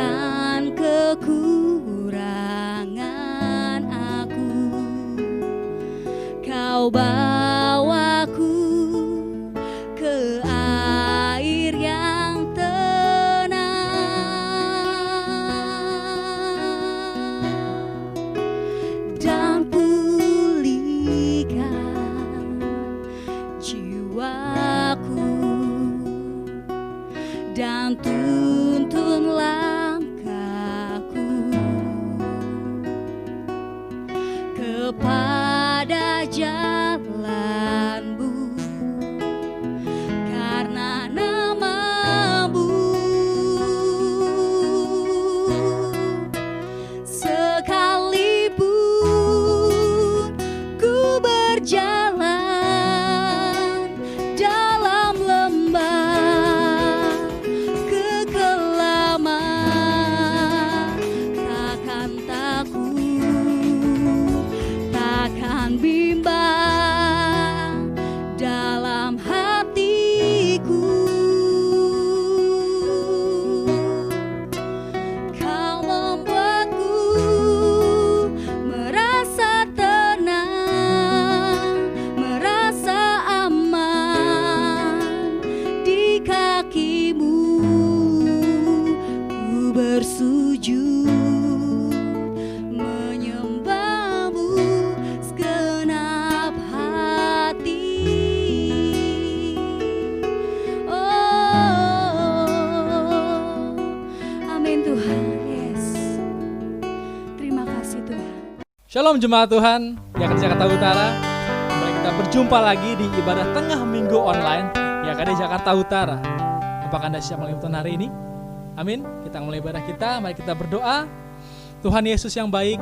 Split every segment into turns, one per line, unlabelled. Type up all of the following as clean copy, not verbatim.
akan kekurangan aku. Kau bawaku ke air yang tenang dan pulihkan jiwaku dan tuntun langkahku kepada jalan-Mu karena nama-Mu. Sekalipun ku berjalan dalam lembah kekelaman, takkan takut, takkan bimbang dalam hatiku. Kau membuatku merasa tenang, merasa aman di kaki-Mu. Ku bersujud menyembah-Mu segenap hati. Oh, amin Tuhan. Yes. Terima kasih Tuhan.
Shalom jemaat Tuhan yang di Jakarta Utara. Kembali kita berjumpa lagi di ibadah tengah minggu online yang ada di Jakarta Utara. Apakah Anda siap melalui Tuhan hari ini? Amin. Kita mulai ibadah kita, mari kita berdoa. Tuhan Yesus yang baik,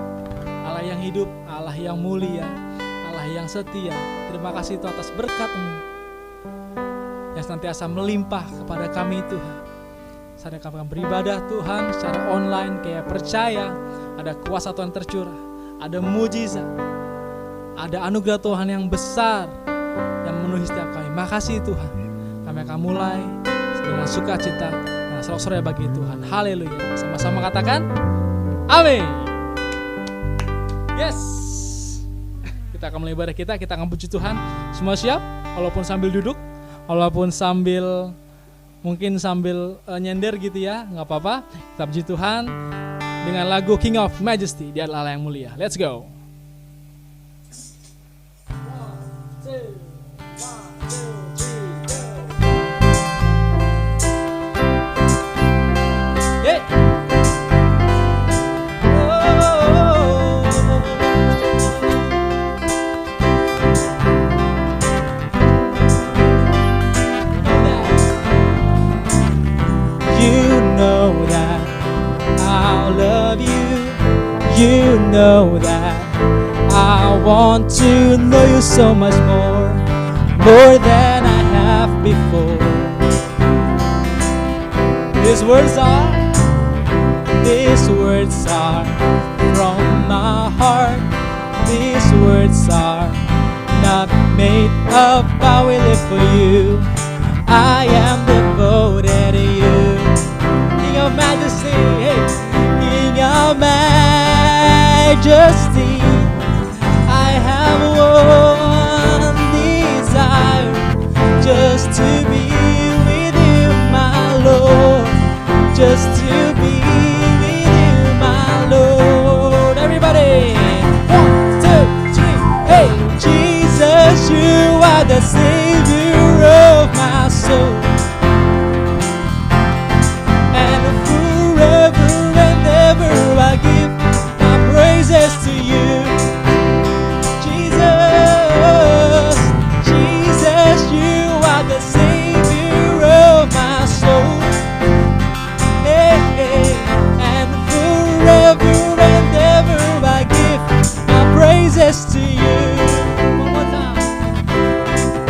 Allah yang hidup, Allah yang mulia, Allah yang setia. Terima kasih Tuhan atas berkat-Mu yang senantiasa melimpah kepada kami Tuhan. Saat kami akan beribadah Tuhan secara online, kayak percaya ada kuasa Tuhan tercurah, ada mujizat, ada anugerah Tuhan yang besar yang memenuhi setiap kami. Makasih Tuhan. Kami akan mulai dengan sukacita dan sorak-sorai bagi Tuhan. Haleluya. Sama-sama katakan amin. Yes. Kita akan mulai ibadah kita akan puji Tuhan. Semua siap? Walaupun sambil duduk, walaupun sambil mungkin sambil nyender gitu ya, nggak apa-apa. Kita puji Tuhan dengan lagu King of Majesty, Dia adalah Allah yang mulia. Let's go. You know that I want to know You so much more than I have before. These words are from my heart. These words are not made up, I will live for You. I am devoted to You. King of Majesty, hey. King of Majesty, I have one desire, just to be with You, my Lord, just to be with You, my Lord. Everybody, 1, 2, 3, hey! Jesus, You are the Savior of my soul, and forever and ever I give my praises to You. Jesus, Jesus, You are the Savior of my soul. Hey, hey. And forever and ever I give my praises to You. One more time.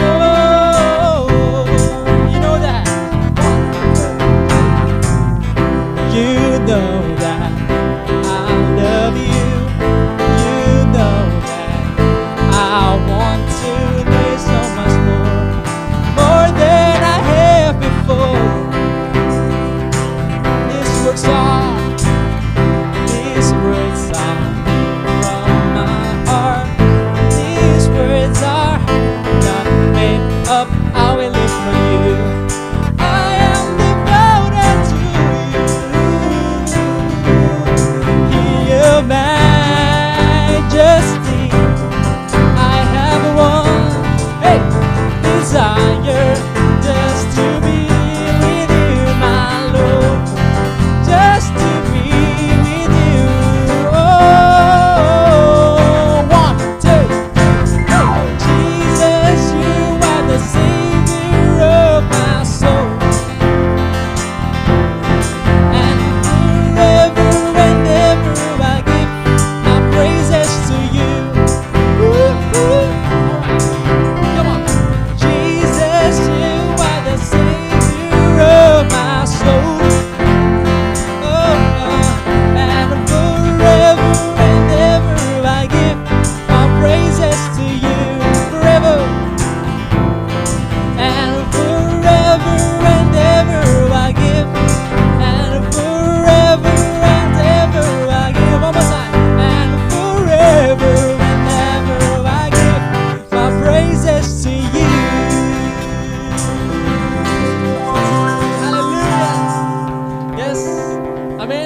Oh, you know that. You know that I love You. You know that I want to know so much more than I have before. These words are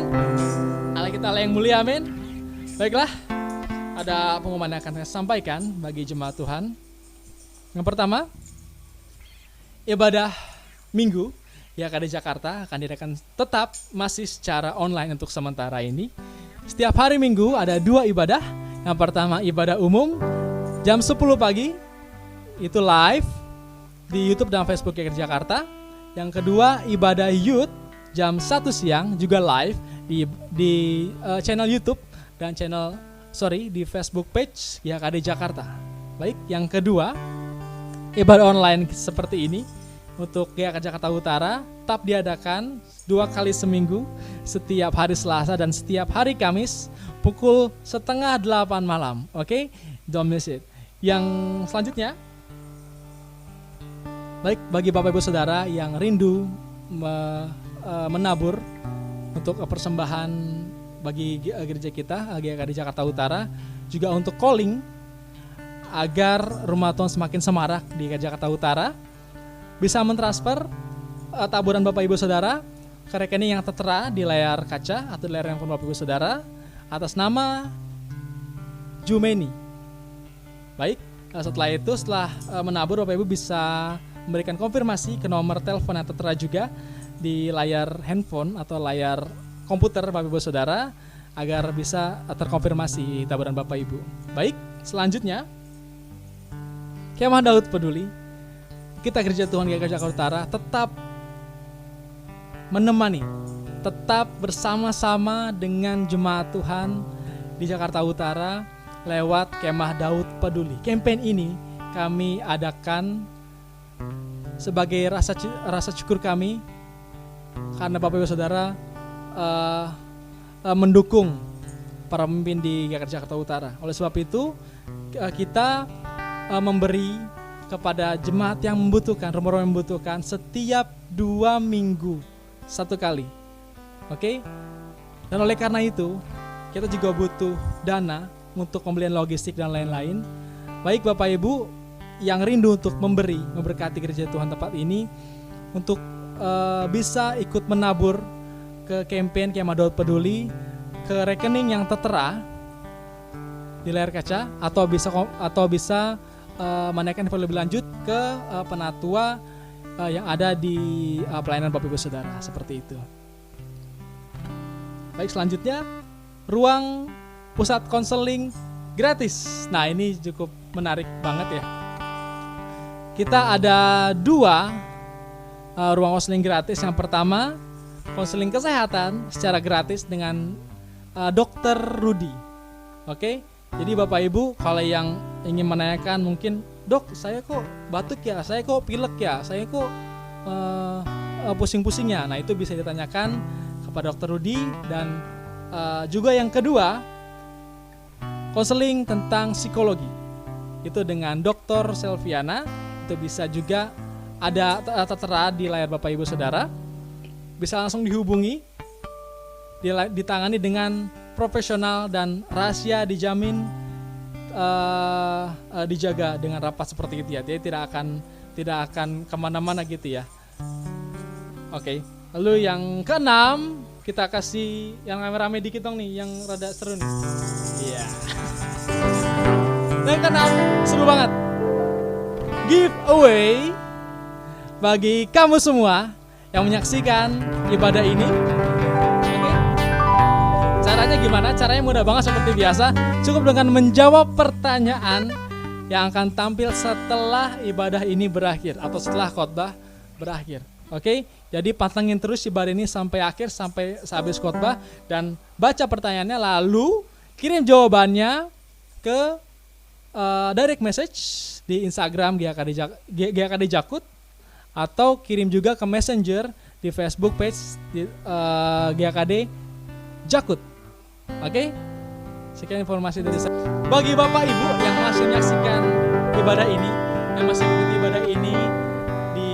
amin. Allah kita Allah yang mulia, amin. Baiklah, ada pengumuman yang akan saya sampaikan bagi jemaat Tuhan. Yang pertama, ibadah minggu YKD Jakarta akan diadakan tetap masih secara online untuk sementara ini. Setiap hari minggu ada 2 ibadah. Yang pertama ibadah umum jam 10 pagi, itu live di YouTube dan Facebook YKD Jakarta. Yang kedua ibadah youth jam 1 siang juga live di channel YouTube dan di Facebook page YKD Jakarta. Baik, yang kedua ibadah online seperti ini untuk YKD Jakarta Utara tetap diadakan 2 kali seminggu, setiap hari Selasa dan setiap hari Kamis pukul 7:30 malam. Oke, don't miss it. Yang selanjutnya, baik bagi Bapak Ibu Saudara yang rindu menabur untuk persembahan bagi gereja kita, GKD Jakarta Utara, juga untuk calling agar rumah Tuhan semakin semarak di GKD Jakarta Utara, bisa mentransfer taburan Bapak Ibu Saudara ke rekening yang tertera di layar kaca atau di layar handphone Bapak Ibu Saudara atas nama Jumeni. Baik, setelah itu setelah menabur, Bapak Ibu bisa memberikan konfirmasi ke nomor telepon yang tertera juga di layar handphone atau layar komputer Bapak Ibu Saudara agar bisa terkonfirmasi taburan Bapak Ibu. Baik, selanjutnya Kemah Daud Peduli, kita Gereja Tuhan GKD Jakarta Utara tetap menemani, tetap bersama-sama dengan jemaat Tuhan di Jakarta Utara lewat Kemah Daud Peduli. Campaign ini kami adakan sebagai rasa syukur kami karena Bapak Ibu Saudara mendukung para pemimpin di GKD Jakarta Utara. Oleh sebab itu kita memberi kepada jemaat yang membutuhkan, rumah-rumah yang membutuhkan setiap 2 minggu 1 kali. Oke? Dan oleh karena itu kita juga butuh dana untuk pembelian logistik dan lain-lain. Baik Bapak Ibu yang rindu untuk memberkati gereja Tuhan tempat ini, untuk bisa ikut menabur ke campaign Kemah Daud Peduli ke rekening yang tertera di layar kaca, atau bisa menaikkan info lebih lanjut ke penatua yang ada di pelayanan Bapak Ibu Saudara, seperti itu. Baik, selanjutnya ruang pusat konseling gratis. Nah, ini cukup menarik banget ya. Kita ada 2 ruang konseling gratis. Yang pertama, konseling kesehatan secara gratis dengan Dr. Rudy. Oke, jadi Bapak Ibu kalau yang ingin menanyakan mungkin, Dok, saya kok batuk ya, saya kok pilek ya, saya kok pusing-pusingnya. Nah, itu bisa ditanyakan kepada Dr. Rudy. Dan juga yang kedua, konseling tentang psikologi. Itu dengan Dr. Selviana. Itu bisa juga ada tertera di layar Bapak Ibu Saudara. Bisa langsung dihubungi, ditangani dengan profesional dan rahasia dijamin dijaga dengan rapat seperti itu ya. Dia tidak akan kemana-mana gitu ya. Oke. Lalu yang keenam, kita kasih yang rame-rame dikit dong nih, yang rada seru nih. Iya. Yang keenam seru banget. Giveaway bagi kamu semua yang menyaksikan ibadah ini. Caranya gimana? Caranya mudah banget seperti biasa. Cukup dengan menjawab pertanyaan yang akan tampil setelah ibadah ini berakhir atau setelah khotbah berakhir. Oke? Jadi pantengin terus ibadah ini sampai akhir, sampai habis khotbah, dan baca pertanyaannya, lalu kirim jawabannya ke direct message di Instagram GKD Jakut, atau kirim juga ke Messenger di Facebook page di GKD Jakut. Oke, sekian informasi dari saya. Bagi Bapak Ibu yang masih menyaksikan ibadah ini, yang masih mengikuti ibadah ini di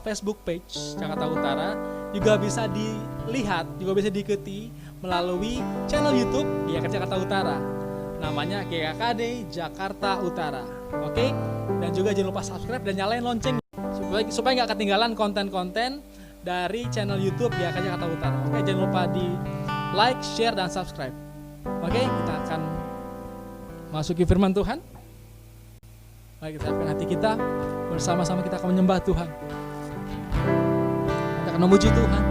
Facebook page Jakarta Utara, juga bisa dilihat, juga bisa diikuti melalui channel YouTube GKD Jakarta Utara. Namanya GKD Jakarta Utara. Oke, dan juga jangan lupa subscribe dan nyalain lonceng supaya nggak ketinggalan konten-konten dari channel YouTube GKJ Jakarta Utara. Oke, jangan lupa di like, share, dan subscribe. Oke, kita akan masuki firman Tuhan. Mari kita siapkan hati kita, bersama-sama kita akan menyembah Tuhan. Kita akan memuji Tuhan.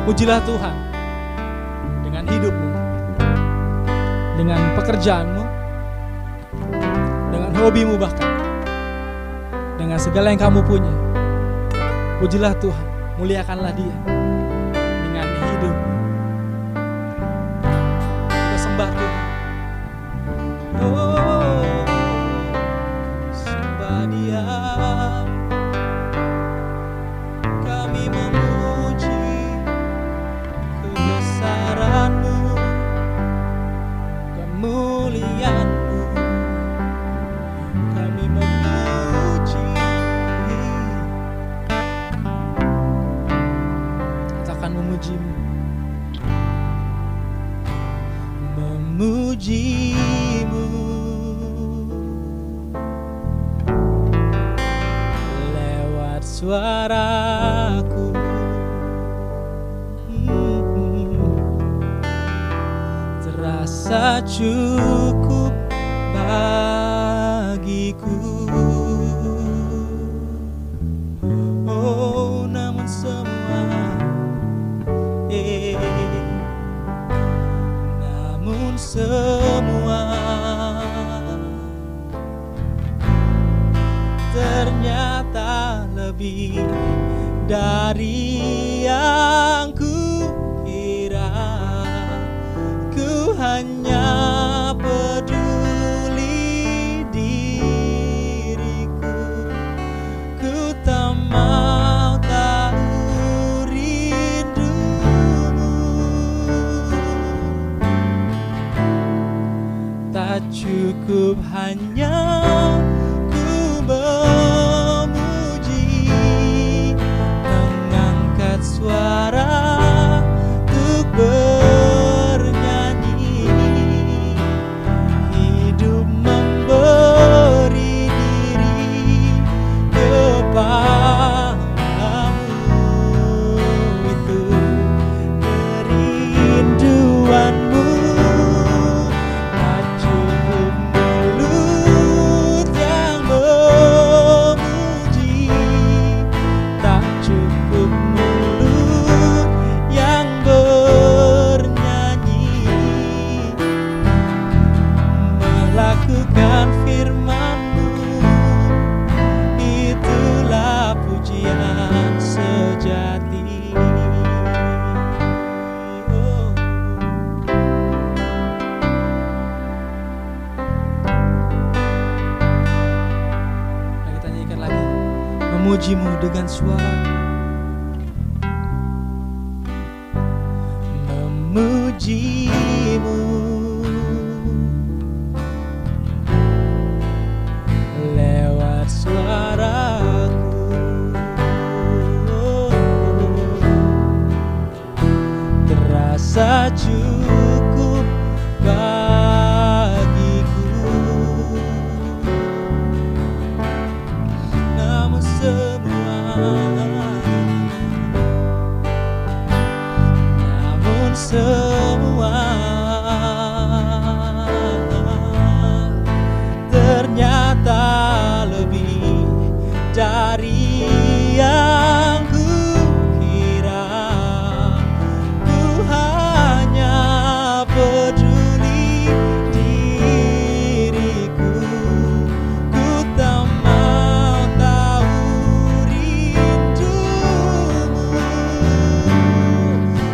Pujilah Tuhan dengan hidupmu, dengan pekerjaanmu, dengan hobimu bahkan, dengan segala yang kamu punya. Pujilah Tuhan, muliakanlah Dia dengan hidupmu. Kita sembah Tuhan. Oh, sembah Dia. Kami memuji kebesaran-Mu, kemuliaan-Mu. Kami memuji. Kita akan memuji-Mu, memuji-Mu lewat suaraku. Terasa cukup bagiku. Oh, namun semua, namun semua ternyata lebih dari yang ku kira. Ku hanya peduli diriku. Ku tak mau tahu rindumu. Tak cukup hanya ku memuji, mengangkat suara untuk bernyanyi. Hidup memberi diri kepadamu, itu kerinduanmu. Tak cukup mulut yang memuji, tak cukup mulut yang bernyanyi. Melakukan firman-Mu, itulah pujian sejati. Oh. Nah, kita nyanyikan lagi, memuji-Mu dengan suara. Memuji-Mu lewat suaraku. Terasa cukup bagiku. Namun semua ternyata lebih dari yang ku kira. Ku hanya peduli diriku. Ku tak mau tahu rindumu.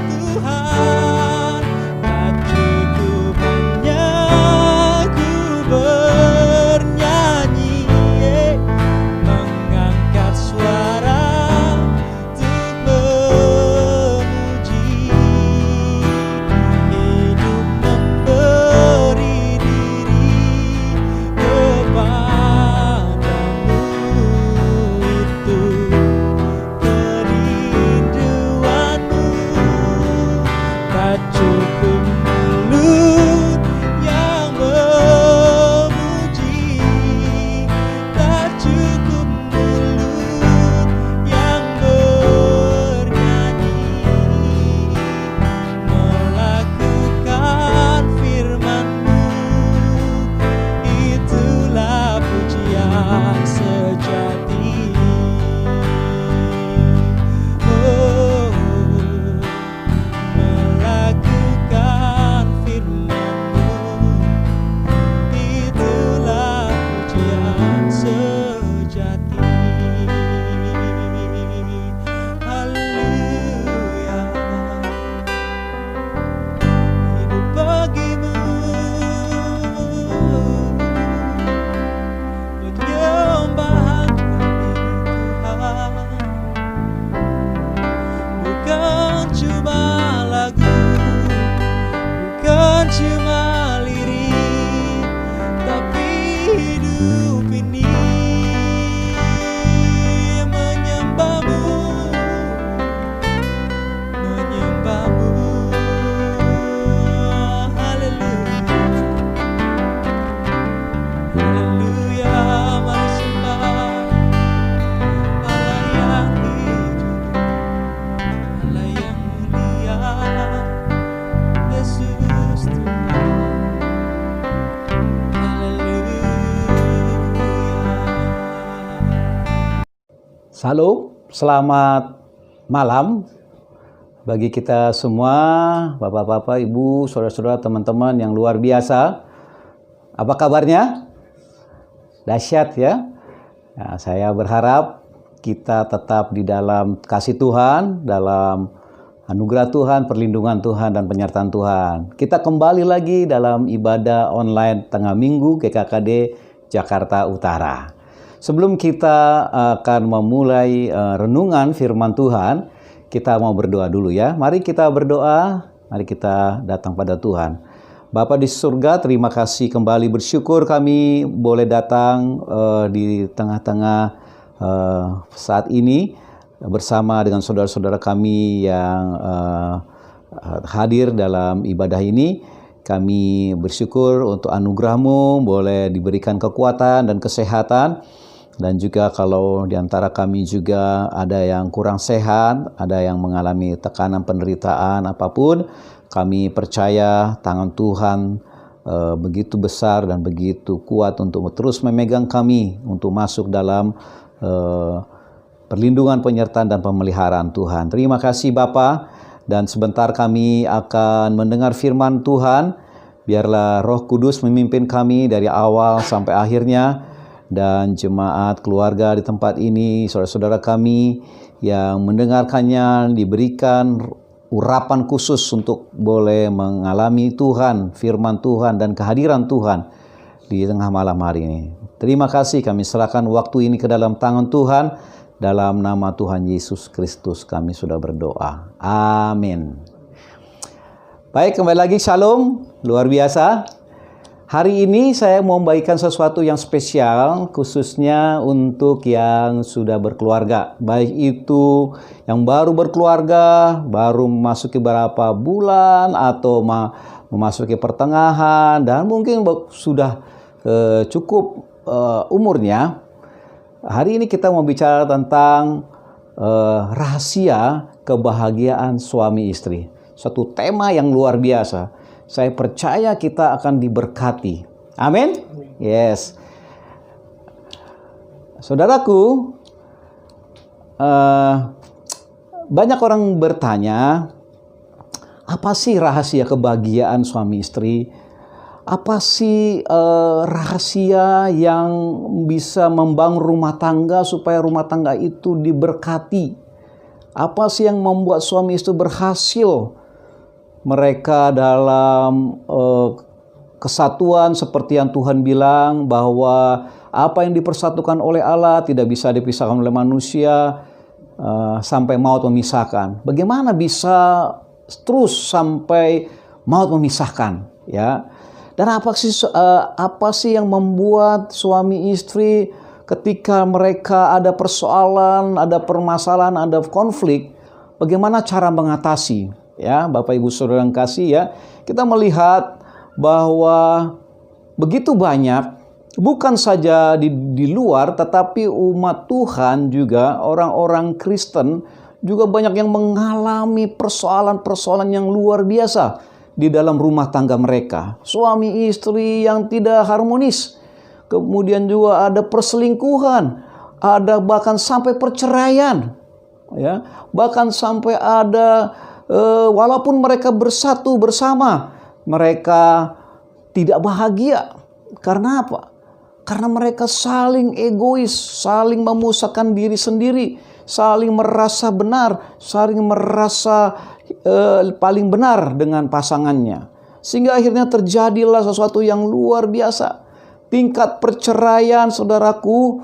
Tuhan, tak cukup hanya ku bernyanyi, mengangkat suara
Salam, selamat malam bagi kita semua, bapak-bapak, ibu, saudara-saudara, teman-teman yang luar biasa. Apa kabarnya? Dahsyat ya. Nah, saya berharap kita tetap di dalam kasih Tuhan, dalam anugerah Tuhan, perlindungan Tuhan, dan penyertaan Tuhan. Kita kembali lagi dalam ibadah online tengah minggu GKKD Jakarta Utara. Sebelum kita akan memulai renungan firman Tuhan, kita mau berdoa dulu ya. Mari kita berdoa, mari kita datang pada Tuhan. Bapa di surga, terima kasih kembali, bersyukur kami boleh datang di tengah-tengah saat ini bersama dengan saudara-saudara kami yang hadir dalam ibadah ini. Kami bersyukur untuk anugerah-Mu, boleh diberikan kekuatan dan kesehatan. Dan juga kalau di antara kami juga ada yang kurang sehat, ada yang mengalami tekanan penderitaan apapun, kami percaya tangan Tuhan begitu besar dan begitu kuat untuk terus memegang kami untuk masuk dalam perlindungan, penyertaan, dan pemeliharaan Tuhan. Terima kasih Bapa, dan sebentar kami akan mendengar firman Tuhan. Biarlah Roh Kudus memimpin kami dari awal sampai akhirnya, dan jemaat keluarga di tempat ini, saudara-saudara kami yang mendengarkannya diberikan urapan khusus untuk boleh mengalami Tuhan, firman Tuhan, dan kehadiran Tuhan di tengah malam hari ini. Terima kasih, kami serahkan waktu ini ke dalam tangan Tuhan. Dalam nama Tuhan Yesus Kristus kami sudah berdoa. Amin. Baik, kembali lagi Shalom, luar biasa. Hari ini saya mau membagikan sesuatu yang spesial, khususnya untuk yang sudah berkeluarga. Baik itu yang baru berkeluarga, baru memasuki beberapa bulan, atau memasuki pertengahan, dan mungkin sudah cukup umurnya. Hari ini kita mau bicara tentang rahasia kebahagiaan suami istri. Suatu tema yang luar biasa. Saya percaya kita akan diberkati. Amin. Yes. Saudaraku, banyak orang bertanya, apa sih rahasia kebahagiaan suami istri? Apa sih rahasia yang bisa membangun rumah tangga supaya rumah tangga itu diberkati? Apa sih yang membuat suami istri berhasil mereka dalam kesatuan seperti yang Tuhan bilang bahwa apa yang dipersatukan oleh Allah tidak bisa dipisahkan oleh manusia sampai maut memisahkan. Bagaimana bisa terus sampai maut memisahkan, ya? Dan apa sih yang membuat suami istri ketika mereka ada persoalan, ada permasalahan, ada konflik, bagaimana cara mengatasi? Ya, Bapak Ibu Saudara yang kasih ya, kita melihat bahwa begitu banyak, bukan saja di luar, tetapi umat Tuhan juga, orang-orang Kristen juga banyak yang mengalami persoalan-persoalan yang luar biasa di dalam rumah tangga mereka. Suami istri yang tidak harmonis, kemudian juga ada perselingkuhan, ada bahkan sampai perceraian, ya, bahkan sampai ada walaupun mereka bersatu bersama, mereka tidak bahagia. Karena apa? Karena mereka saling egois, saling memusahkan diri sendiri, saling merasa benar, saling merasa paling benar dengan pasangannya. Sehingga akhirnya terjadilah sesuatu yang luar biasa. Tingkat perceraian, saudaraku,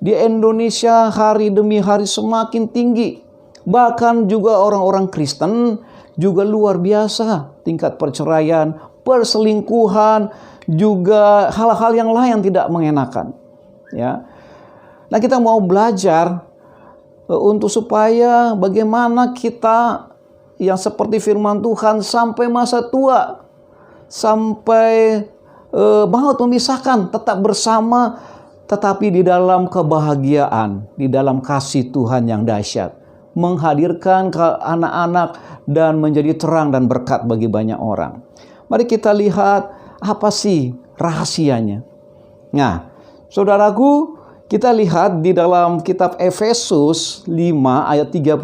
di Indonesia hari demi hari semakin tinggi. Bahkan juga orang-orang Kristen juga luar biasa tingkat perceraian, perselingkuhan, juga hal-hal yang lain yang tidak mengenakan. Ya. Nah, kita mau belajar untuk supaya bagaimana kita yang seperti firman Tuhan sampai masa tua, sampai maut memisahkan, tetap bersama, tetapi di dalam kebahagiaan, di dalam kasih Tuhan yang dahsyat, menghadirkan ke anak-anak dan menjadi terang dan berkat bagi banyak orang. Mari kita lihat apa sih rahasianya. Nah, saudaraku, Kita lihat di dalam kitab Efesus 5 ayat 32,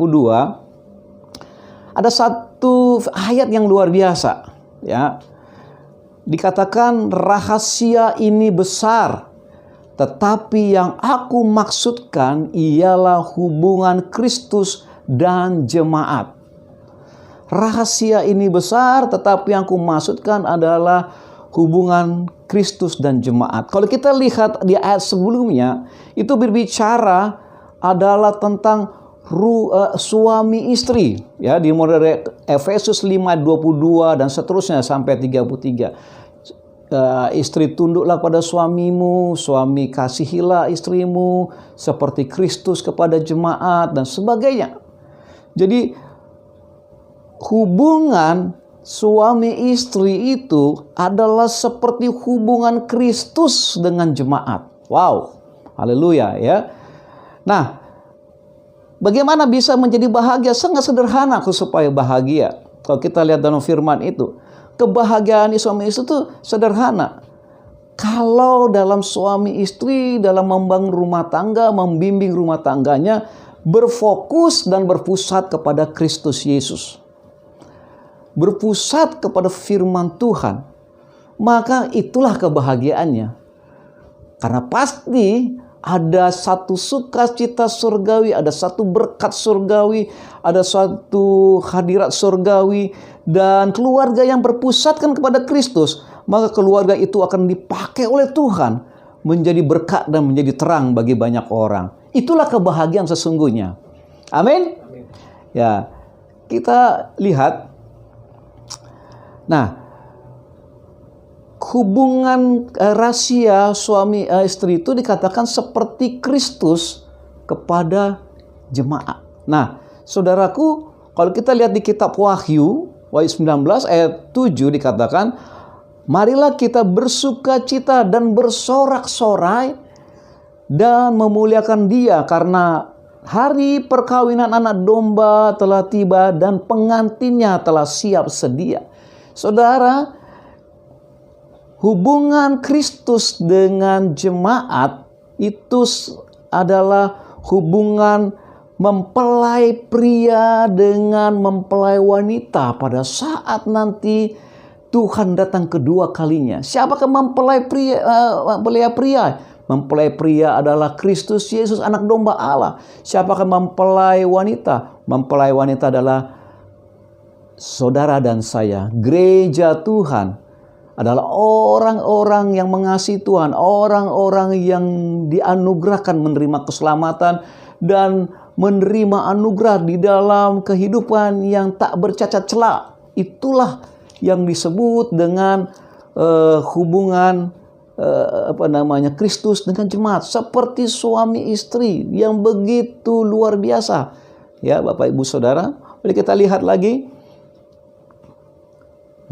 ada satu ayat yang luar biasa, ya. Dikatakan rahasia ini besar, tetapi yang aku maksudkan ialah hubungan Kristus dan jemaat. Rahasia ini besar, tetapi yang aku maksudkan adalah hubungan Kristus dan jemaat. Kalau kita lihat di ayat sebelumnya, itu berbicara adalah tentang suami istri, ya, di mulai Efesus 5:22 dan seterusnya sampai 33. Istri tunduklah pada suamimu, suami kasihilah istrimu seperti Kristus kepada jemaat dan sebagainya. Jadi hubungan suami istri itu adalah seperti hubungan Kristus dengan jemaat. Wow, haleluya ya. Nah, bagaimana bisa menjadi bahagia? Sangat sederhana supaya bahagia. Kalau kita lihat dalam firman itu, kebahagiaan suami istri itu sederhana. Kalau dalam suami istri, dalam membangun rumah tangga, membimbing rumah tangganya, berfokus dan berpusat kepada Kristus Yesus, berpusat kepada firman Tuhan, maka itulah kebahagiaannya. Karena pasti ada satu sukacita surgawi, ada satu berkat surgawi, ada satu hadirat surgawi, dan keluarga yang berpusatkan kepada Kristus, maka keluarga itu akan dipakai oleh Tuhan menjadi berkat dan menjadi terang bagi banyak orang. Itulah kebahagiaan sesungguhnya. Amin. Ya, kita lihat. Nah, hubungan rahasia suami istri itu dikatakan seperti Kristus kepada jemaat. Nah, saudaraku, kalau kita lihat di kitab Wahyu 19 ayat 7 dikatakan, marilah kita bersukacita dan bersorak-sorai dan memuliakan Dia karena hari perkawinan anak domba telah tiba dan pengantinnya telah siap sedia. Saudara, hubungan Kristus dengan jemaat itu adalah hubungan mempelai pria dengan mempelai wanita pada saat nanti Tuhan datang kedua kalinya. Siapakah mempelai pria? Mempelai pria adalah Kristus Yesus, anak domba Allah. Siapakah mempelai wanita? Mempelai wanita adalah saudara dan saya. Gereja Tuhan adalah orang-orang yang mengasihi Tuhan, orang-orang yang dianugerahkan menerima keselamatan dan menerima anugerah di dalam kehidupan yang tak bercacat celah. Itulah yang disebut dengan hubungan Kristus dengan jemaat, seperti suami istri yang begitu luar biasa. Ya, Bapak Ibu Saudara, mari kita lihat lagi.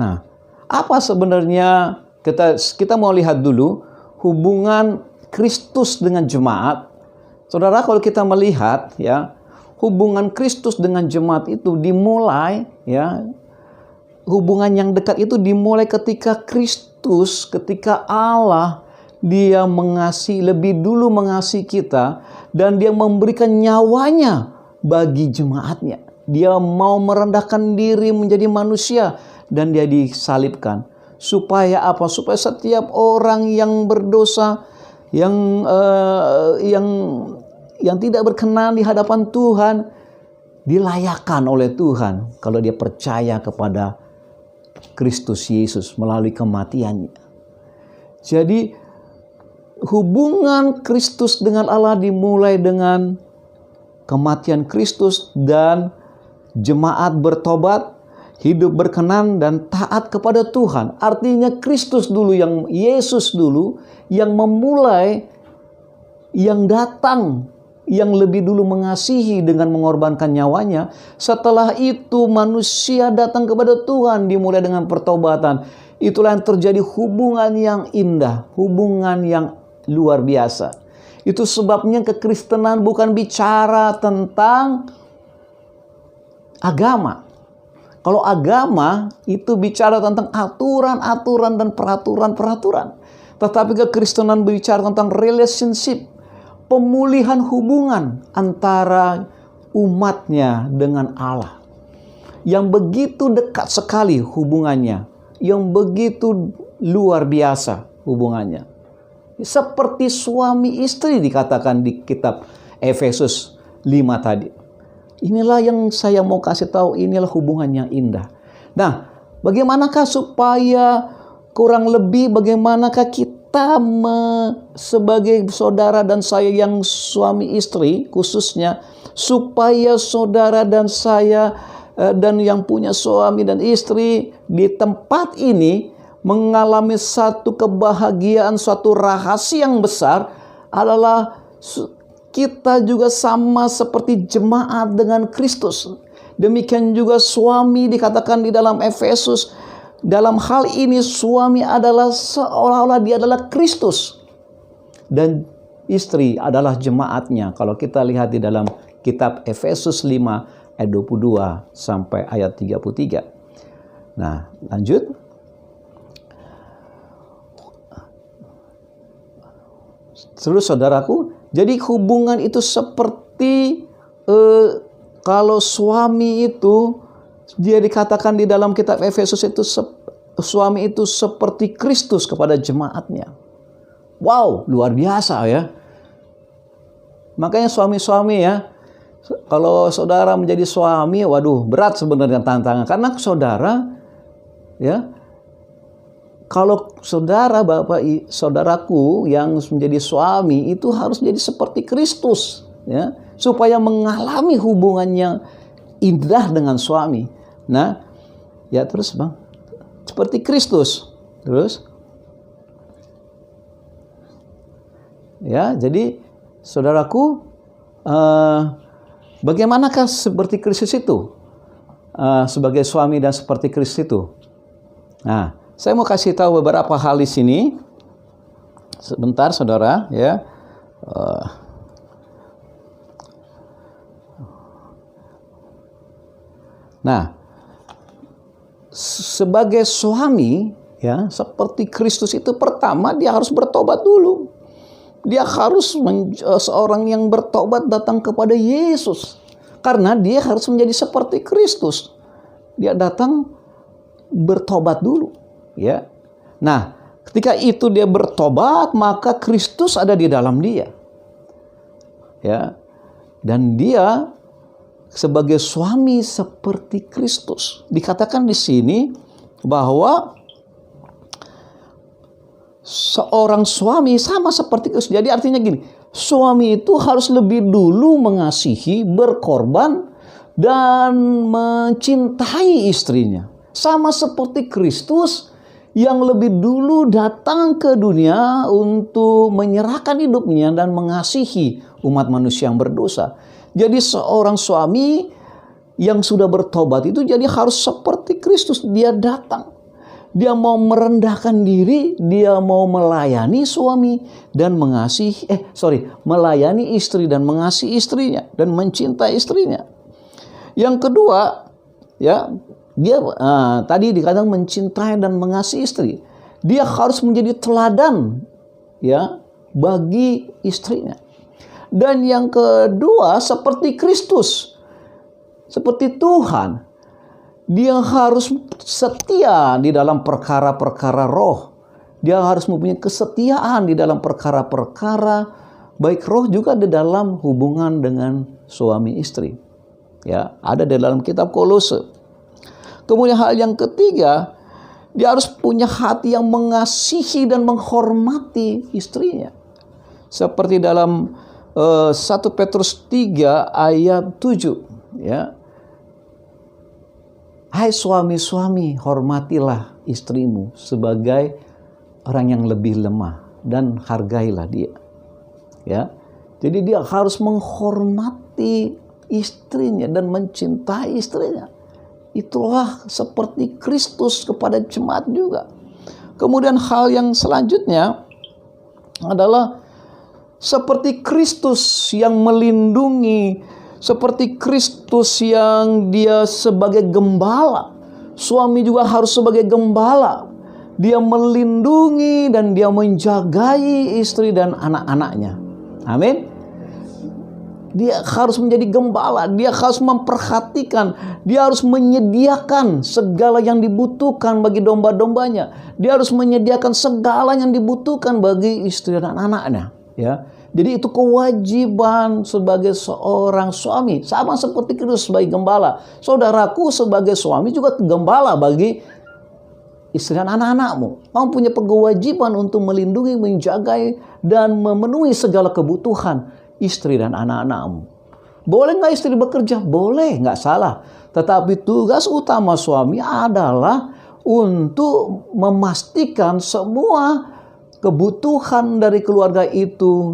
Nah, apa sebenarnya kita mau lihat dulu hubungan Kristus dengan jemaat. Saudara, kalau kita melihat ya, hubungan Kristus dengan jemaat itu dimulai ya, hubungan yang dekat itu dimulai ketika Kristus, ketika Allah Dia lebih dulu mengasihi kita dan Dia memberikan nyawanya bagi jemaatnya. Dia mau merendahkan diri menjadi manusia dan Dia disalibkan. Supaya apa? Supaya setiap orang yang berdosa, yang tidak berkenan di hadapan Tuhan, dilayakkan oleh Tuhan kalau dia percaya kepada Kristus Yesus melalui kematiannya. Jadi hubungan Kristus dengan Allah dimulai dengan kematian Kristus dan jemaat bertobat, hidup berkenan dan taat kepada Tuhan. Artinya Kristus dulu, Yesus dulu yang memulai, yang datang, yang lebih dulu mengasihi dengan mengorbankan nyawanya. Setelah itu manusia datang kepada Tuhan dimulai dengan pertobatan. Itulah yang terjadi hubungan yang indah, hubungan yang luar biasa. Itu sebabnya kekristenan bukan bicara tentang agama. Kalau agama itu bicara tentang aturan-aturan dan peraturan-peraturan. Tetapi kekristenan berbicara tentang relationship. pemulihan hubungan antara umatnya dengan Allah. Yang begitu dekat sekali hubungannya. Yang begitu luar biasa hubungannya. Seperti suami istri dikatakan di kitab Efesus 5 tadi. Inilah yang saya mau kasih tahu, inilah hubungan yang indah. Nah, bagaimanakah supaya kurang lebih bagaimanakah kita sebagai saudara dan saya yang suami istri khususnya, supaya saudara dan saya dan yang punya suami dan istri di tempat ini mengalami satu kebahagiaan, suatu rahasia yang besar adalah kita juga sama seperti jemaat dengan Kristus. Demikian juga suami dikatakan di dalam Efesus. Dalam hal ini suami adalah seolah-olah dia adalah Kristus. Dan istri adalah jemaatnya. Kalau kita lihat di dalam kitab Efesus 5 ayat 22 sampai ayat 33. Nah, lanjut. Terus saudaraku, jadi hubungan itu seperti kalau suami itu, dia dikatakan di dalam kitab Efesus itu suami itu seperti Kristus kepada jemaatnya. Wow, luar biasa ya. Makanya suami-suami ya, kalau saudara menjadi suami, waduh berat sebenarnya tantangan. Karena saudara ya, kalau saudara, bapak, saudaraku yang menjadi suami itu harus jadi seperti Kristus, ya, supaya mengalami hubungan yang indah dengan suami. Nah, ya terus bang, seperti Kristus, terus, ya. Jadi saudaraku, bagaimanakah seperti Kristus itu, sebagai suami dan seperti Kristus itu? Nah, saya mau kasih tahu beberapa hal di sini. Sebentar, saudara, ya. Nah, sebagai suami, ya, seperti Kristus itu, pertama dia harus bertobat dulu. Dia harus seorang yang bertobat datang kepada Yesus, karena dia harus menjadi seperti Kristus. Dia datang bertobat dulu. Ya, nah, ketika itu dia bertobat, maka Kristus ada di dalam dia, ya, dan dia sebagai suami seperti Kristus. Dikatakan di sini bahwa seorang suami sama seperti Kristus. Jadi artinya gini, suami itu harus lebih dulu mengasihi, berkorban, dan mencintai istrinya, sama seperti Kristus yang lebih dulu datang ke dunia untuk menyerahkan hidupnya dan mengasihi umat manusia yang berdosa. Jadi seorang suami yang sudah bertobat itu jadi harus seperti Kristus. Dia datang, dia mau merendahkan diri, dia mau melayani suami dan melayani istri dan mengasihi istrinya dan mencintai istrinya. Yang kedua, ya, dia tadi dikatakan mencintai dan mengasihi istri. Dia harus menjadi teladan, ya, bagi istrinya. Dan yang kedua, seperti Kristus, seperti Tuhan, dia harus setia di dalam perkara-perkara roh. Dia harus mempunyai kesetiaan di dalam perkara-perkara baik roh juga di dalam hubungan dengan suami istri. Ya, ada di dalam kitab Kolose. Kemudian hal yang ketiga, dia harus punya hati yang mengasihi dan menghormati istrinya. Seperti dalam 1 Petrus 3 ayat 7, ya. Hai suami-suami, hormatilah istrimu sebagai orang yang lebih lemah dan hargailah dia. Ya. Jadi dia harus menghormati istrinya dan mencintai istrinya. Itulah seperti Kristus kepada jemaat juga. Kemudian hal yang selanjutnya adalah seperti Kristus yang melindungi, seperti Kristus yang dia sebagai gembala. Suami juga harus sebagai gembala. Dia melindungi dan dia menjagai istri dan anak-anaknya. Amin. Dia harus menjadi gembala, dia harus memperhatikan, dia harus menyediakan segala yang dibutuhkan bagi domba-dombanya. Dia harus menyediakan segala yang dibutuhkan bagi istri dan anak-anaknya, ya. Jadi itu kewajiban sebagai seorang suami, sama seperti Kristus sebagai gembala. Saudaraku sebagai suami juga gembala bagi istri dan anak-anakmu. Kamu punya kewajiban untuk melindungi, menjaga, dan memenuhi segala kebutuhan istri dan anak-anakmu. Boleh nggak istri bekerja? Boleh, nggak salah. Tetapi tugas utama suami adalah untuk memastikan semua kebutuhan dari keluarga itu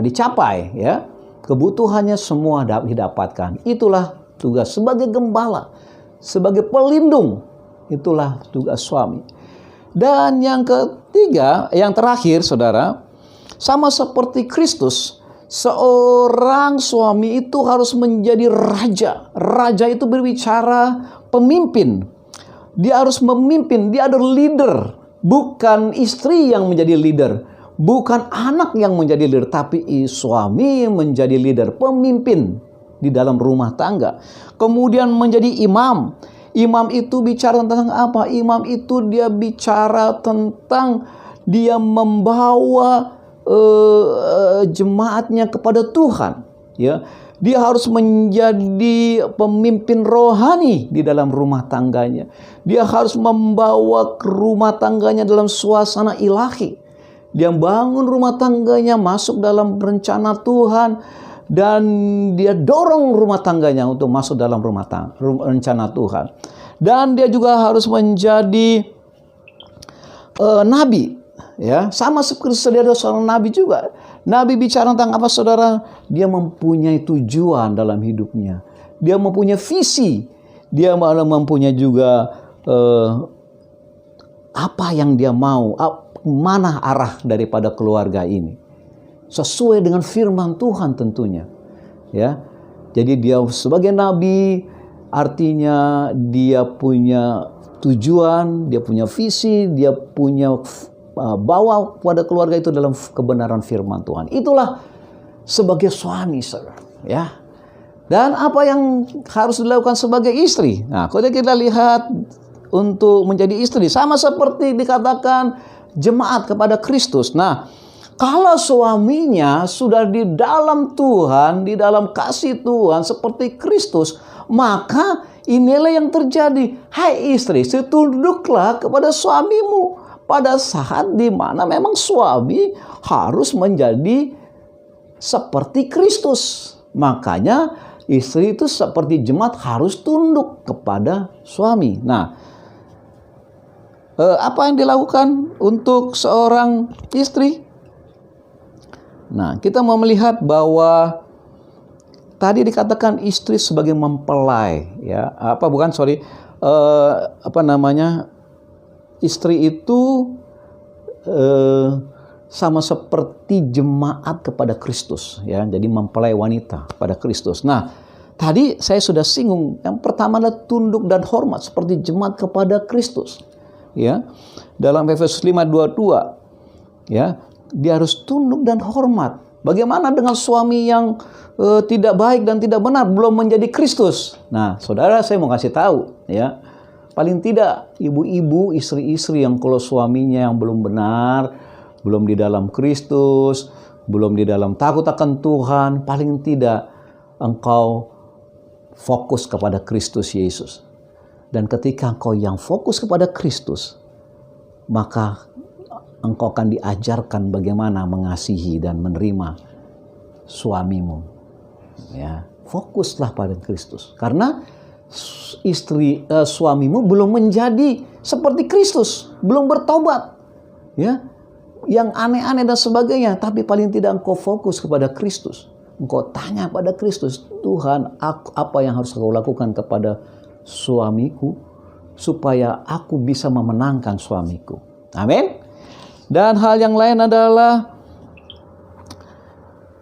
dicapai, ya. Kebutuhannya semua didapatkan. Itulah tugas sebagai gembala, sebagai pelindung. Itulah tugas suami. Dan yang ketiga, yang terakhir, saudara, sama seperti Kristus, seorang suami itu harus menjadi raja. Raja itu berbicara pemimpin. Dia harus memimpin, dia adalah leader. Bukan istri yang menjadi leader, bukan anak yang menjadi leader, tapi suami menjadi leader, pemimpin di dalam rumah tangga. Kemudian menjadi imam. Imam itu bicara tentang apa? Imam itu dia bicara tentang dia membawa jemaatnya kepada Tuhan, ya. Dia harus menjadi pemimpin rohani di dalam rumah tangganya. Dia harus membawa rumah tangganya dalam suasana ilahi. Dia bangun rumah tangganya masuk dalam rencana Tuhan, dan dia dorong rumah tangganya untuk masuk dalam rencana Tuhan. Dan dia juga harus menjadi nabi, ya. Sama seperti saudara seorang nabi juga. Nabi bicara tentang apa, saudara? Dia mempunyai tujuan dalam hidupnya. Dia mempunyai visi. Dia mempunyai juga apa yang dia mau, mana arah daripada keluarga ini. Sesuai dengan firman Tuhan tentunya, ya. Jadi dia sebagai nabi, artinya dia punya tujuan, dia punya visi, dia punya bawa pada keluarga itu dalam kebenaran firman Tuhan. Itulah sebagai suami, saudara, ya. Dan apa yang harus dilakukan sebagai istri? Nah, kalau kita lihat untuk menjadi istri, sama seperti dikatakan jemaat kepada Kristus. Nah, kalau suaminya sudah di dalam Tuhan, di dalam kasih Tuhan seperti Kristus, maka inilah yang terjadi. Hai istri, tunduklah kepada suamimu pada saat di mana memang suami harus menjadi seperti Kristus. Makanya istri itu seperti jemaat harus tunduk kepada suami. Nah, apa yang dilakukan untuk seorang istri? Nah, kita mau melihat bahwa tadi dikatakan istri sebagai mempelai, ya. Istri itu sama seperti jemaat kepada Kristus, ya. Jadi mempelai wanita pada Kristus. Nah, tadi saya sudah singgung, yang pertama adalah tunduk dan hormat seperti jemaat kepada Kristus, ya. Dalam Efesus 5:22, ya, dia harus tunduk dan hormat. Bagaimana dengan suami yang tidak baik dan tidak benar, belum menjadi Kristus? Nah, saudara, saya mau kasih tahu, ya. Paling tidak ibu-ibu, istri-istri yang kalau suaminya yang belum benar, belum di dalam Kristus, belum di dalam takut akan Tuhan, paling tidak engkau fokus kepada Kristus Yesus. Dan ketika engkau yang fokus kepada Kristus, maka engkau akan diajarkan bagaimana mengasihi dan menerima suamimu, ya. Fokuslah pada Kristus, karena suamimu belum menjadi seperti Kristus, belum bertobat, ya, yang aneh-aneh dan sebagainya. Tapi paling tidak engkau fokus kepada Kristus. Engkau tanya pada Kristus, Tuhan, apa yang harus aku lakukan kepada suamiku supaya aku bisa memenangkan suamiku. Amin. Dan hal yang lain adalah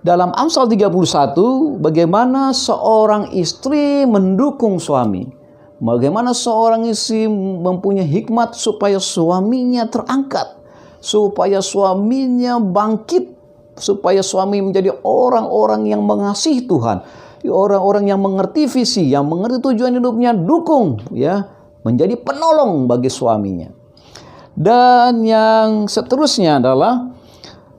dalam Amsal 31, bagaimana seorang istri mendukung suami. Bagaimana seorang istri mempunyai hikmat supaya suaminya terangkat. Supaya suaminya bangkit supaya suami menjadi orang-orang yang mengasihi Tuhan, orang-orang yang mengerti visi, yang mengerti tujuan hidupnya, dukung ya, menjadi penolong bagi suaminya. Dan yang seterusnya adalah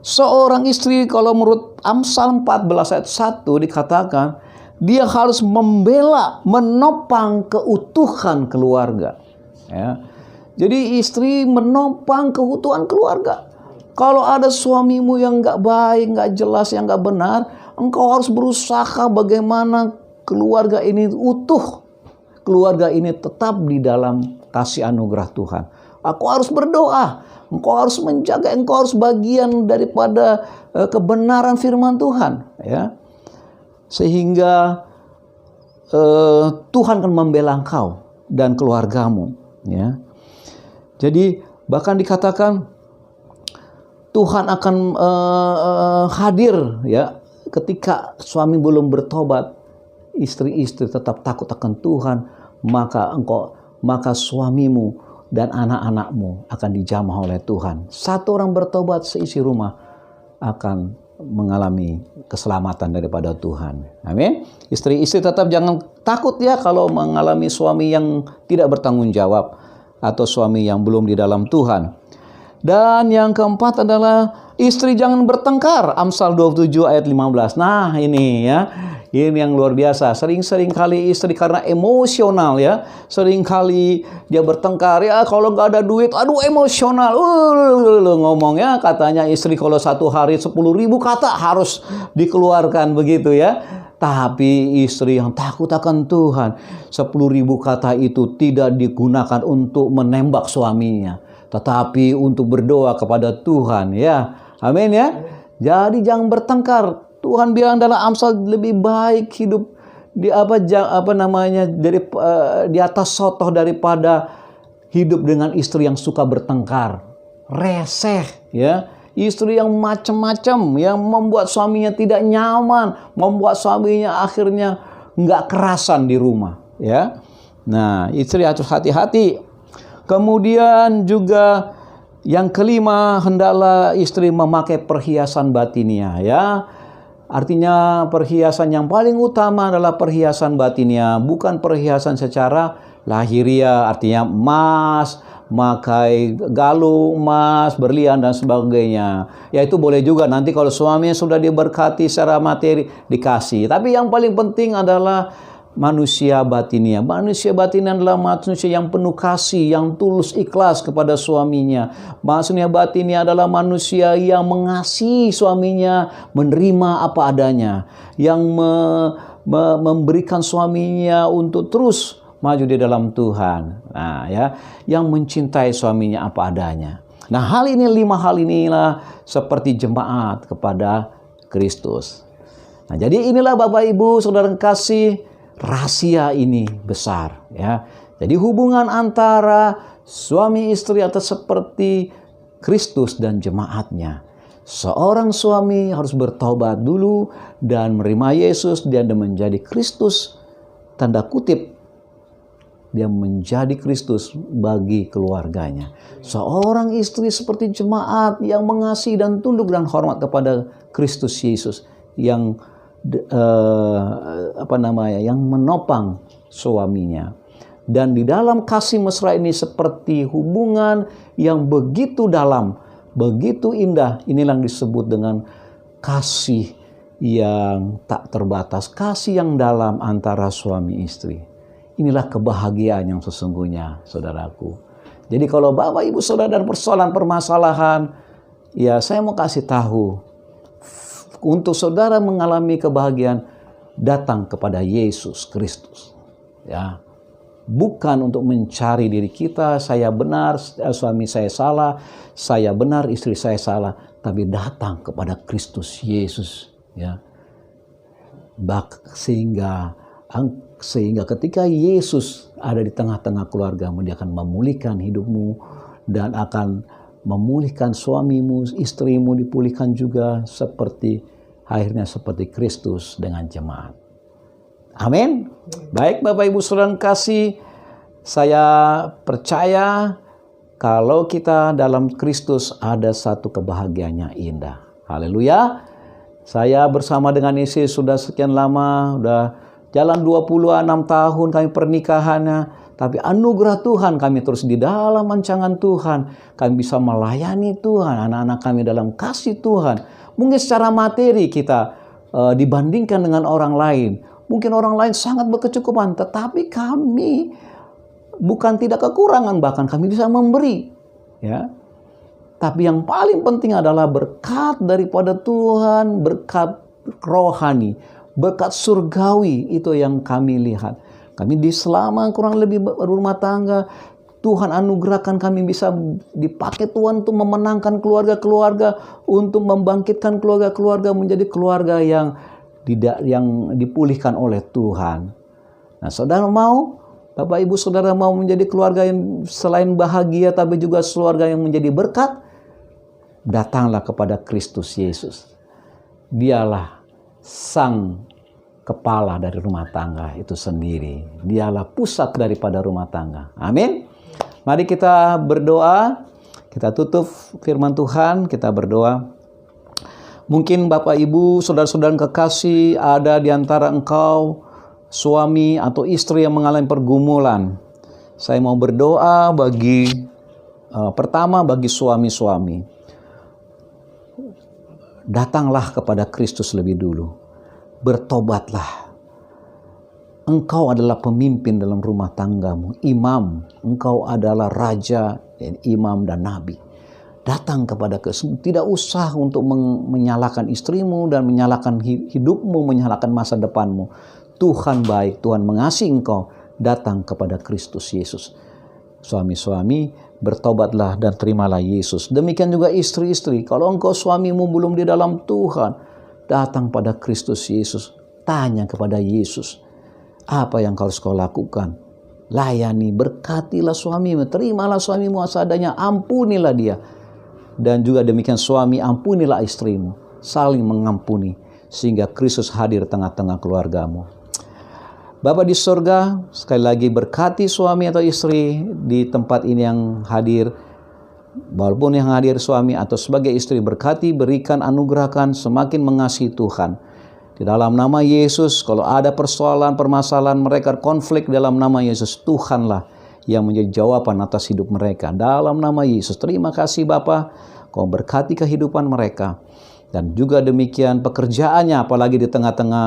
seorang istri, kalau menurut Amsal 14 ayat 1 dikatakan dia harus membela, menopang keutuhan keluarga. Ya. Jadi istri menopang keutuhan keluarga. Kalau ada suamimu yang nggak baik, nggak jelas, yang nggak benar, engkau harus berusaha bagaimana keluarga ini utuh. Keluarga ini tetap di dalam kasih anugerah Tuhan. Aku harus berdoa. Engkau harus menjaga, engkau harus bagian daripada kebenaran firman Tuhan. Ya. Sehingga Tuhan akan membela engkau dan keluargamu. Ya. Jadi bahkan dikatakan Tuhan akan hadir ya ketika suami belum bertobat, istri-istri tetap takut akan Tuhan, maka suamimu dan anak-anakmu akan dijamah oleh Tuhan. Satu orang bertobat, seisi rumah akan mengalami keselamatan daripada Tuhan. Amin. Istri-istri tetap jangan takut ya kalau mengalami suami yang tidak bertanggung jawab atau suami yang belum di dalam Tuhan. Dan yang keempat adalah istri jangan bertengkar. Amsal 27 ayat 15. Nah ini ya, ini yang luar biasa. Sering-sering kali istri karena emosional ya, sering kali dia bertengkar ya, kalau nggak ada duit, aduh emosional, ngomong ya, katanya istri kalau satu hari 10.000 kata harus dikeluarkan begitu ya. Tapi istri yang takut akan Tuhan, 10.000 kata itu tidak digunakan untuk menembak suaminya, tetapi untuk berdoa kepada Tuhan ya. Amin ya. Jadi jangan bertengkar. Tuhan bilang dalam Amsal lebih baik hidup di di atas sotoh daripada hidup dengan istri yang suka bertengkar, reseh ya. Istri yang macam-macam, yang membuat suaminya tidak nyaman, membuat suaminya akhirnya nggak kerasan di rumah ya. Nah, istri harus hati-hati. Kemudian juga yang kelima, hendaklah istri memakai perhiasan batinia ya. Artinya perhiasan yang paling utama adalah perhiasan batinia, bukan perhiasan secara lahiria, artinya emas, pakai galung emas, berlian dan sebagainya. Ya itu boleh juga nanti kalau suaminya sudah diberkati secara materi dikasih. Tapi yang paling penting adalah manusia batinia. Manusia batinia adalah manusia yang penuh kasih, yang tulus ikhlas kepada suaminya. Manusia batinia adalah manusia yang mengasihi suaminya, menerima apa adanya, yang memberikan suaminya untuk terus maju di dalam Tuhan. Nah, ya, yang mencintai suaminya apa adanya. Nah, 5 hal inilah seperti jemaat kepada Kristus. Nah, jadi inilah Bapak Ibu, Saudara kasih, rahasia ini besar ya. Jadi hubungan antara suami istri atau seperti Kristus dan jemaatnya. Seorang suami harus bertobat dulu dan menerima Yesus, dan menjadi Kristus, tanda kutip, dia menjadi Kristus bagi keluarganya. Seorang istri seperti jemaat yang mengasihi dan tunduk dan hormat kepada Kristus Yesus, yang yang menopang suaminya. Dan di dalam kasih mesra ini seperti hubungan yang begitu dalam, begitu indah. Inilah yang disebut dengan kasih yang tak terbatas, kasih yang dalam antara suami istri. Inilah kebahagiaan yang sesungguhnya, saudaraku. Jadi kalau Bapak Ibu Saudara dan permasalahan, ya saya mau kasih tahu, untuk saudara mengalami kebahagiaan, datang kepada Yesus Kristus. Ya, bukan untuk mencari diri kita, saya benar, suami saya salah, saya benar, istri saya salah, tapi datang kepada Kristus Yesus. Ya, sehingga ketika Yesus ada di tengah-tengah keluargamu, dia akan memulihkan hidupmu dan akan memulihkan suamimu, istrimu dipulihkan juga akhirnya seperti Kristus dengan jemaat. Amin. Baik Bapak Ibu Saudara kasih, saya percaya kalau kita dalam Kristus ada satu kebahagiaan yang indah. Haleluya. Saya bersama dengan istri sudah sekian lama, udah jalan 26 tahun kami pernikahannya. Tapi anugerah Tuhan kami terus di dalam rancangan Tuhan. Kami bisa melayani Tuhan, anak-anak kami dalam kasih Tuhan. Mungkin secara materi kita dibandingkan dengan orang lain. Mungkin orang lain sangat berkecukupan, tetapi kami bukan tidak kekurangan, bahkan kami bisa memberi. Ya. Tapi yang paling penting adalah berkat daripada Tuhan, berkat rohani, berkat surgawi, itu yang kami lihat. Kami selama kurang lebih rumah tangga, Tuhan anugerahkan kami bisa dipakai Tuhan untuk memenangkan keluarga-keluarga, untuk membangkitkan keluarga-keluarga menjadi keluarga yang dipulihkan oleh Tuhan. Nah, saudara mau, Bapak Ibu Saudara mau menjadi keluarga yang selain bahagia tapi juga keluarga yang menjadi berkat, datanglah kepada Kristus Yesus. Dialah sang kepala dari rumah tangga itu sendiri. Dialah pusat daripada rumah tangga. Amin. Mari kita berdoa. Kita tutup firman Tuhan, kita berdoa. Mungkin Bapak Ibu, saudara-saudara kekasih, ada di antara engkau suami atau istri yang mengalami pergumulan. Saya mau berdoa pertama bagi suami-suami. Datanglah kepada Kristus lebih dulu. Bertobatlah. Engkau adalah pemimpin dalam rumah tanggamu, imam. Engkau adalah raja, imam dan nabi. Datang kepada Kristus. Tidak usah untuk menyalahkan istrimu dan menyalahkan hidupmu, menyalahkan masa depanmu. Tuhan baik, Tuhan mengasihi engkau. Datang kepada Kristus Yesus. Suami-suami, bertobatlah dan terimalah Yesus. Demikian juga istri-istri. Kalau engkau suamimu belum di dalam Tuhan, datang pada Kristus Yesus. Tanya kepada Yesus. Apa yang harus kau lakukan? Layani, berkatilah suamimu. Terimalah suamimu seadanya. Ampunilah dia. Dan juga demikian suami, ampunilah istrimu. Saling mengampuni. Sehingga Kristus hadir tengah-tengah keluargamu. Bapa di surga, sekali lagi berkati suami atau istri di tempat ini yang hadir. Walaupun yang hadir suami atau sebagai istri, berkati, berikan, anugerahkan, semakin mengasihi Tuhan. Di dalam nama Yesus, kalau ada persoalan, permasalahan mereka, konflik dalam nama Yesus, Tuhanlah yang menjadi jawaban atas hidup mereka. Dalam nama Yesus, terima kasih Bapa, kau berkati kehidupan mereka. Dan juga demikian pekerjaannya, apalagi di tengah-tengah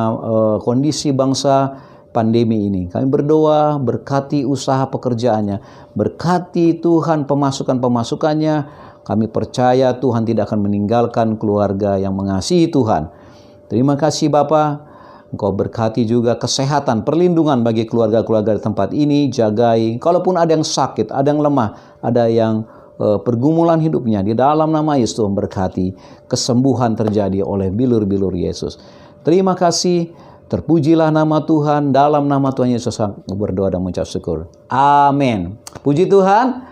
kondisi bangsa pandemi ini. Kami berdoa, berkati usaha pekerjaannya. Berkati Tuhan pemasukan-pemasukannya. Kami percaya Tuhan tidak akan meninggalkan keluarga yang mengasihi Tuhan. Terima kasih Bapa. Engkau berkati juga kesehatan, perlindungan bagi keluarga-keluarga di tempat ini. Jagai, kalaupun ada yang sakit, ada yang lemah, ada yang pergumulan hidupnya, di dalam nama Yesus Tuhan berkati. Kesembuhan terjadi oleh bilur-bilur Yesus. Terima kasih. Terpujilah nama Tuhan. Dalam nama Tuhan Yesus berdoa dan mengucap syukur. Amin. Puji Tuhan.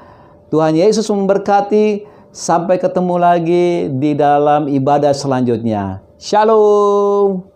Tuhan Yesus memberkati. Sampai ketemu lagi di dalam ibadah selanjutnya. Shalom.